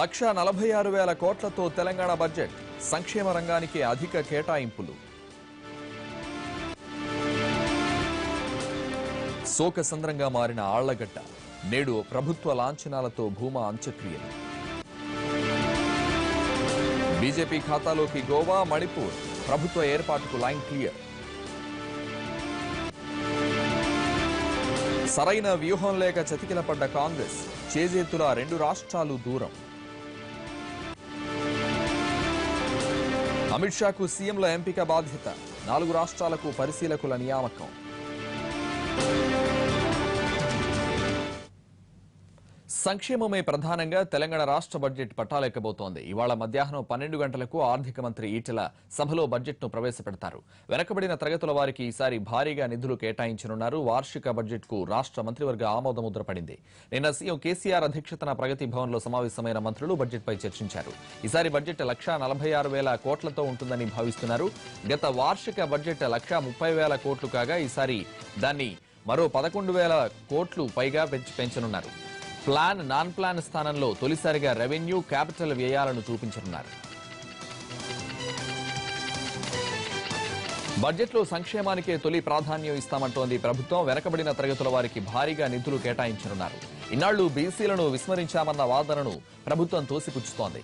1,46,000 కోట్లతో తెలంగాణ బడ్జెట్ సంక్షేమ రంగానికి అధిక కేటాయింపులు. శోకసంద్రంగా మారిన ఆళ్లగడ్డ నేడు ప్రభుత్వ లాంఛనాలతో భూమా అంత్యక్రియలు. బీజేపీ ఖాతాలోకి గోవా, మణిపూర్ ప్రభుత్వ ఏర్పాటుకు లైన్ క్లియర్. సరైన వ్యూహం లేక చతికిలపడ్డ కాంగ్రెస్, చేజేతుల 2 రాష్ట్రాలు దూరం. అమిత్ షాకు సీఎంల ఎంపిక బాధ్యత, 4 రాష్ట్రాలకు పరిశీలకుల నియామకం. సంక్షేమమే ప్రధానంగా తెలంగాణ రాష్ట్ర బడ్జెట్ పట్టాలెక్కబోతోంది. ఇవాళ మధ్యాహ్నం 12 గంటలకు ఆర్థిక మంత్రి ఈటెల సభలో బడ్జెట్ను ప్రవేశపెడతారు. వెనకబడిన తరగతుల వారికి ఈసారి భారీగా నిధులు కేటాయించనున్నారు. వార్షిక బడ్జెట్కు రాష్ట్ర మంత్రివర్గ ఆమోదముద్ర పడింది. నిన్న సీఎం కేసీఆర్ అధ్యక్షతన ప్రగతి భవన్లో సమావేశమైన మంత్రులు బడ్జెట్పై చర్చించారు. ఈసారి బడ్జెట్ 1,46,000 కోట్లతో ఉంటుందని భావిస్తున్నారు. గత వార్షిక బడ్జెట్ 1,30,000 కోట్లు కాగా ఈసారి దాన్ని మరో 11,000 కోట్లు పైగా పెంచనున్నారు. ప్లాన్, నాన్ ప్లాన్ స్థానంలో తొలిసారిగా రెవెన్యూ, క్యాపిటల్ వ్యయాలను చూపించనున్నారు. బడ్జెట్లో సంక్షేమానికే తొలి ప్రాధాన్యం ఇస్తామంటోంది ప్రభుత్వం. వెనకబడిన తరగతుల వారికి భారీగా నిధులు కేటాయించనున్నారు. ఇన్నాళ్లు బీసీలను విస్మరించామన్న వాదనను ప్రభుత్వం తోసిపుచ్చుతోంది.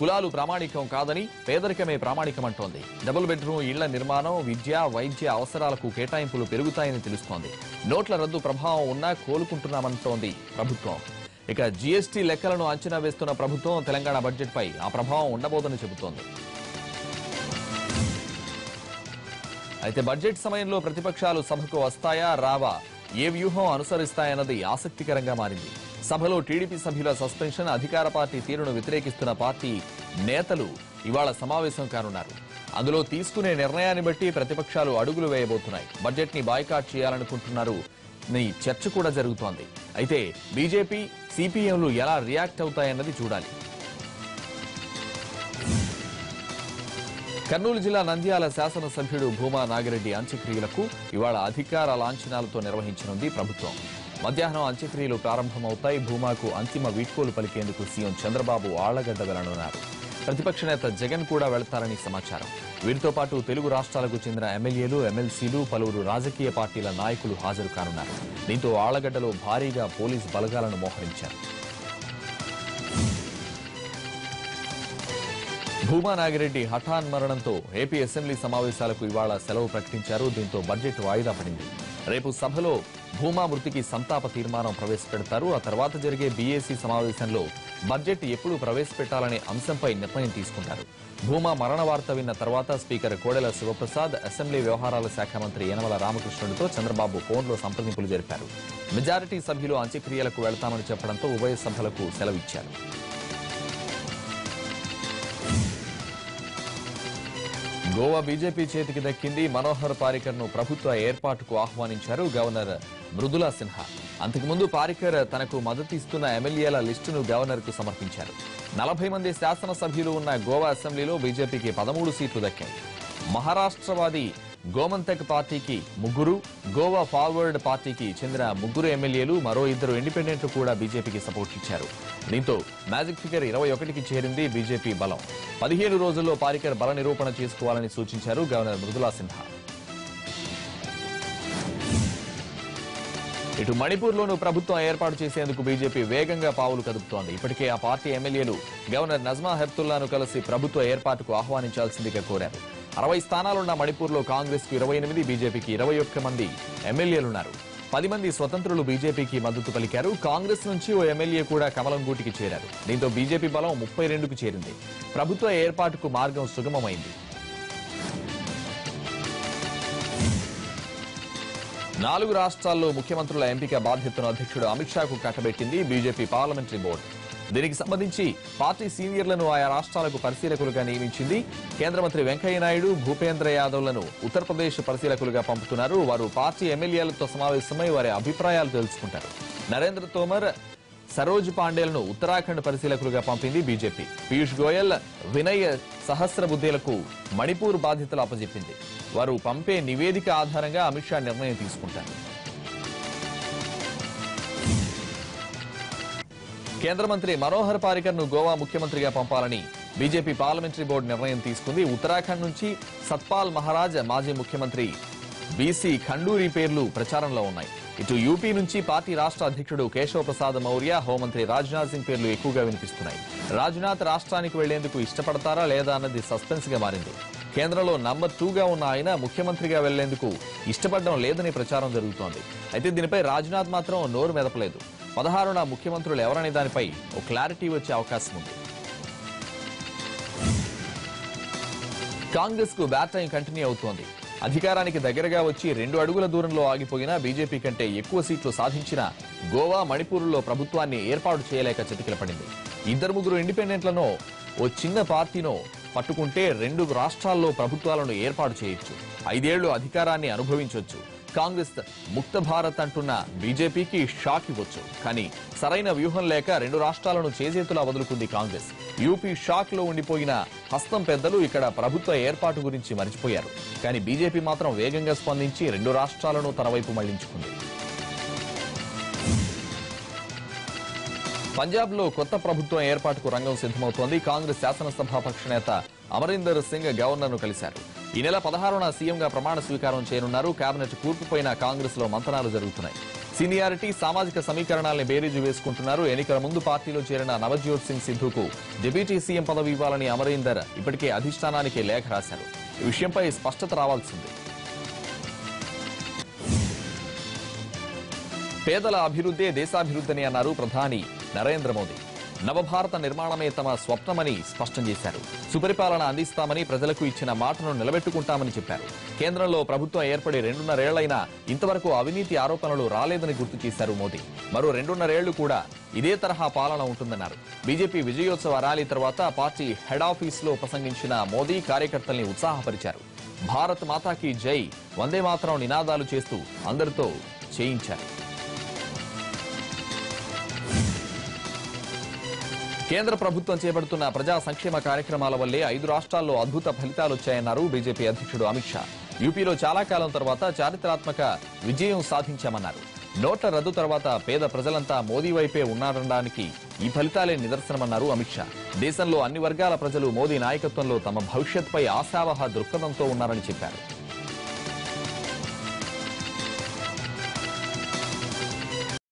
కులాలు ప్రామాణికం కాదని, పేదరికమే ప్రామాణికమంటోంది. డబుల్ బెడ్రూమ్ ఇళ్ల నిర్మాణం, విద్య, వైద్య అవసరాలకు కేటాయింపులు పెరుగుతాయని తెలుస్తోంది. నోట్ల రద్దు ప్రభావం ఉన్నా కోలుకుంటున్నామంటోంది ప్రభుత్వం. ఇక జీఎస్టీ లెక్కలను అంచనా వేస్తున్న ప్రభుత్వం తెలంగాణ బడ్జెట్పై ఆ ప్రభావం ఉండబోదని చెబుతోంది. అయితే బడ్జెట్ సమయంలో ప్రతిపక్షాలు సభకు వస్తాయా, రావా, ఏ వ్యూహం అనుసరిస్తాయన్నది ఆసక్తికరంగా మారింది. సభలో టీడీపీ సభ్యుల సస్పెన్షన్, అధికార పార్టీ తీరును వ్యతిరేకిస్తున్న పార్టీ నేతలు ఇవాళ సమావేశం కానున్నారు. అందులో తీసుకునే నిర్ణయాన్ని బట్టి ప్రతిపక్షాలు అడుగులు వేయబోతున్నాయి. బడ్జెట్ ని బాయ్కాట్ చేయాలనుకుంటున్నారు. చర్చ కూడా జరుగుతోంది. అయితే బీజేపీ, సిపిఎంలు ఎలా రియాక్ట్ అవుతాయన్నది చూడాలి. కర్నూలు జిల్లా నంద్యాల శాసనసభ్యుడు భూమా నాగిరెడ్డి అంత్యక్రియలకు ఇవాళ అధికార లాంఛనాలతో నిర్వహించనుంది ప్రభుత్వం. మధ్యాహ్నం అంత్యక్రియలు ప్రారంభమవుతాయి. భూమాకు అంతిమ వీడ్కోలు పలికేందుకు సీఎం చంద్రబాబు ఆళ్లగడ్డ వెళ్లనున్నారు. ప్రతిపక్ష నేత జగన్ కూడా వెళతారని సమాచారం. వీరితో పాటు తెలుగు రాష్ట్రాలకు చెందిన ఎమ్మెల్యేలు, ఎమ్మెల్సీలు, పలువురు రాజకీయ పార్టీల నాయకులు హాజరు కానున్నారు. దీంతో ఆళ్లగడ్డలో భారీగా పోలీస్ బలగాలను మోహరించారు. భూమా నాగిరెడ్డి హఠాన్ మరణంతో ఏపీ అసెంబ్లీ సమావేశాలకు ఇవాళ సెలవు ప్రకటించారు. దీంతో బడ్జెట్ వాయిదా పడింది. రేపు సభలో భూమా మృతికి సంతాప తీర్మానం ప్రవేశపెడతారు. ఆ తర్వాత జరిగే బీఏసీ సమావేశంలో బడ్జెట్ ఎప్పుడు ప్రవేశపెట్టాలనే అంశంపై నిర్ణయం తీసుకుంటారు. భూమా మరణ వార్త విన్న తర్వాత స్పీకర్ కోడెల శివప్రసాద్, అసెంబ్లీ వ్యవహారాల శాఖ మంత్రి యనమల రామకృష్ణుడితో చంద్రబాబు ఫోన్లో సంప్రదింపులు జరిపారు. మెజారిటీ సభ్యులు అంత్యక్రియలకు వెళతామని చెప్పడంతో ఉభయ సభలకు సెలవిచ్చారు. గోవా బీజేపీ చేతికి దక్కింది. మనోహర్ పారికర్ ను ప్రభుత్వ ఏర్పాటుకు ఆహ్వానించారు గవర్నర్ మృదులా సిన్హా. అంతకుముందు పారికర్ తనకు మద్దతు ఇస్తున్న ఎమ్మెల్యేల లిస్టును గవర్నర్ కు సమర్పించారు. 40 మంది శాసనసభ్యులు ఉన్న గోవా అసెంబ్లీలో బీజేపీకి 13 సీట్లు దక్కాయి. మహారాష్ట్రవాది గోమంతక్ పార్టీకి 3, గోవా ఫార్వర్డ్ పార్టీకి చెందిన 3 ఎమ్మెల్యేలు, మరో 2 ఇండిపెండెంట్లు కూడా బీజేపీకి సపోర్ట్ ఇచ్చారు. దీంతో మ్యాజిక్ ఫిగర్ 21కి చేరింది బీజేపీ బలం. 15 రోజుల్లో పారికర్ బల నిరూపణ చేసుకోవాలని సూచించారు గవర్నర్ మృదులా సిన్హా. ఇటు మణిపూర్లోనూ ప్రభుత్వం ఏర్పాటు చేసేందుకు బీజేపీ వేగంగా పావులు కదుపుతోంది. ఇప్పటికే ఆ పార్టీ ఎమ్మెల్యేలు గవర్నర్ నజ్మా హెప్తుల్లాను కలిసి ప్రభుత్వ ఏర్పాటుకు ఆహ్వానించాల్సిందిగా కోరారు. 60 స్థానాలున్న మణిపూర్లో కాంగ్రెస్ కు 28, బీజేపీకి 21 మంది ఎమ్మెల్యేలున్నారు. 10 మంది స్వతంత్రులు బీజేపీకి మద్దతు పలికారు. కాంగ్రెస్ నుంచి ఓ ఎమ్మెల్యే కూడా కమలం గూటికి చేరారు. దీంతో బీజేపీ బలం 32కు చేరింది. ప్రభుత్వ ఏర్పాటుకు మార్గం సుగమమైంది. 4 రాష్ట్రాల్లో ముఖ్యమంత్రుల ఎంపిక బాధ్యతను అధ్యక్షుడు అమిత్ షాకు కట్టబెట్టింది బీజేపీ పార్లమెంటరీ బోర్డు. దీనికి సంబంధించి పార్టీ సీనియర్లను ఆయా రాష్ట్రాలకు పరిశీలకులుగా నియమించింది. కేంద్ర మంత్రి వెంకయ్యనాయుడు, భూపేంద్ర యాదవ్లను ఉత్తరప్రదేశ్ పరిశీలకులుగా పంపుతున్నారు. వారు పార్టీ ఎమ్మెల్యేలతో సమావేశమై వారి అభిప్రాయాలు తెలుసుకుంటారు. నరేంద్ర తోమర్, సరోజ్ పాండేలను ఉత్తరాఖండ్ పరిశీలకులుగా పంపింది బీజేపీ. పీయూష్ గోయల్, వినయ్ సహస్రబుద్ధేలకు మణిపూర్ బాధ్యతలు అప్పజెప్పింది. వారు పంపే నివేదిక ఆధారంగా అమిత్ షా నిర్ణయం తీసుకుంటారు. కేంద్ర మంత్రి మనోహర్ పారికర్ ను గోవా ముఖ్యమంత్రిగా పంపాలని బీజేపీ పార్లమెంటరీ బోర్డు నిర్ణయం తీసుకుంది. ఉత్తరాఖండ్ నుంచి సత్పాల్ మహారాజ్, మాజీ ముఖ్యమంత్రి బీసీ ఖండూరి పేర్లు ప్రచారంలో ఉన్నాయి. ఇటు యూపీ నుంచి పార్టీ రాష్ట్ర అధ్యక్షుడు కేశవ్ ప్రసాద్ మౌర్య, హోంమంత్రి రాజ్నాథ్ సింగ్ పేర్లు ఎక్కువగా వినిపిస్తున్నాయి. రాజ్నాథ్ రాష్ట్రానికి వెళ్లేందుకు ఇష్టపడతారా లేదా అన్నది సస్పెన్స్ గా మారింది. కేంద్రంలో నంబర్ 2గా ఉన్న ఆయన ముఖ్యమంత్రిగా వెళ్లేందుకు ఇష్టపడడం లేదని ప్రచారం జరుగుతోంది. అయితే దీనిపై రాజ్నాథ్ మాత్రం నోరు మెదపలేదు. 16న ముఖ్యమంత్రులు ఎవరనే దానిపై ఓ క్లారిటీ వచ్చే అవకాశం ఉంది. కాంగ్రెస్ కు బ్యాట్ టైం కంటిన్యూ అవుతోంది. అధికారానికి దగ్గరగా వచ్చి 2 అడుగుల దూరంలో ఆగిపోయిన బీజేపీ కంటే ఎక్కువ సీట్లు సాధించిన గోవా, మణిపూర్లో ప్రభుత్వాన్ని ఏర్పాటు చేయలేక చతికిలపడింది. 2-3 ఇండిపెండెంట్లను ఓ చిన్న పార్టీనో పట్టుకుంటే 2 రాష్ట్రాల్లో ప్రభుత్వాలను ఏర్పాటు చేయొచ్చు. 5 ఏళ్లు అధికారాన్ని అనుభవించొచ్చు. కాంగ్రెస్ ముక్త భారత్ అంటున్న బీజేపీకి షాక్ ఇవ్వచ్చు. కానీ సరైన వ్యూహం లేక 2 రాష్ట్రాలను చేజేతులా వదులుకుంది కాంగ్రెస్. యూపీ షాక్ లో ఉండిపోయిన హస్తం పెద్దలు ఇక్కడ ప్రభుత్వ ఏర్పాటు గురించి మరిచిపోయారు. కానీ బీజేపీ మాత్రం వేగంగా స్పందించి 2 రాష్ట్రాలను తన వైపు మళ్లించుకుంది. పంజాబ్ లో కొత్త ప్రభుత్వం ఏర్పాటుకు రంగం సిద్ధమవుతోంది. కాంగ్రెస్ శాసనసభాపక్ష నేత అమరీందర్ సింగ్ గవర్నర్ ను కలిశారు. ఈ నెల 16న సీఎంగా ప్రమాణ స్వీకారం చేయనున్నారు. కేబినెట్ కూర్పుపైన కాంగ్రెస్ లో మంతనాలు జరుగుతున్నాయి. సీనియారిటీ, సామాజిక సమీకరణాల్ని బేరీజు వేసుకుంటున్నారు. ఎన్నికల ముందు పార్టీలో చేరిన నవజ్యోత్ సింగ్ సిద్ధుకు డిప్యూటీ సీఎం పదవి ఇవ్వాలని అమరీందర్ ఇప్పటికే అధిష్టానానికి లేఖ రాశారు. ఈ విషయంపై స్పష్టత రావాల్సింది. పేదల అభివృద్ధే దేశాభివృద్ధిని అన్నారు ప్రధాని నరేంద్ర మోదీ. నవభారత నిర్మాణమే తమ స్వప్నమని స్పష్టం చేశారు. సుపరిపాలన అందిస్తామని ప్రజలకు ఇచ్చిన మాటను నిలబెట్టుకుంటామని చెప్పారు. కేంద్రంలో ప్రభుత్వం ఏర్పడి 2.5 ఏళ్లైనా ఇంతవరకు అవినీతి ఆరోపణలు రాలేదని గుర్తు చేశారు మోదీ. మరో 2.5 ఏళ్లు కూడా ఇదే తరహా పాలన ఉంటుందన్నారు. బీజేపీ విజయోత్సవ ర్యాలీ తర్వాత పార్టీ హెడ్ ఆఫీస్ లో ప్రసంగించిన మోదీ కార్యకర్తల్ని ఉత్సాహపరిచారు. భారత్ మాతాకి జై, వందే మాతరం నినాదాలు చేస్తూ అందరితో చేయించారు. కేంద్ర ప్రభుత్వం చేపడుతున్న ప్రజా సంక్షేమ కార్యక్రమాల వల్లే 5 రాష్ట్రాల్లో అద్భుత ఫలితాలొచ్చాయన్నారు బీజేపీ అధ్యక్షుడు అమిత్ షా. యూపీలో చాలా కాలం తర్వాత చారిత్రాత్మక విజయం సాధించామన్నారు. నోట్ల రద్దు తర్వాత పేద ప్రజలంతా మోదీ వైపే ఉన్నారనడానికి ఈ ఫలితాలే నిదర్శనమన్నారు అమిత్ షా. దేశంలో అన్ని వర్గాల ప్రజలు మోదీ నాయకత్వంలో తమ భవిష్యత్పై ఆశావహ దృక్పథంతో ఉన్నారని చెప్పారు.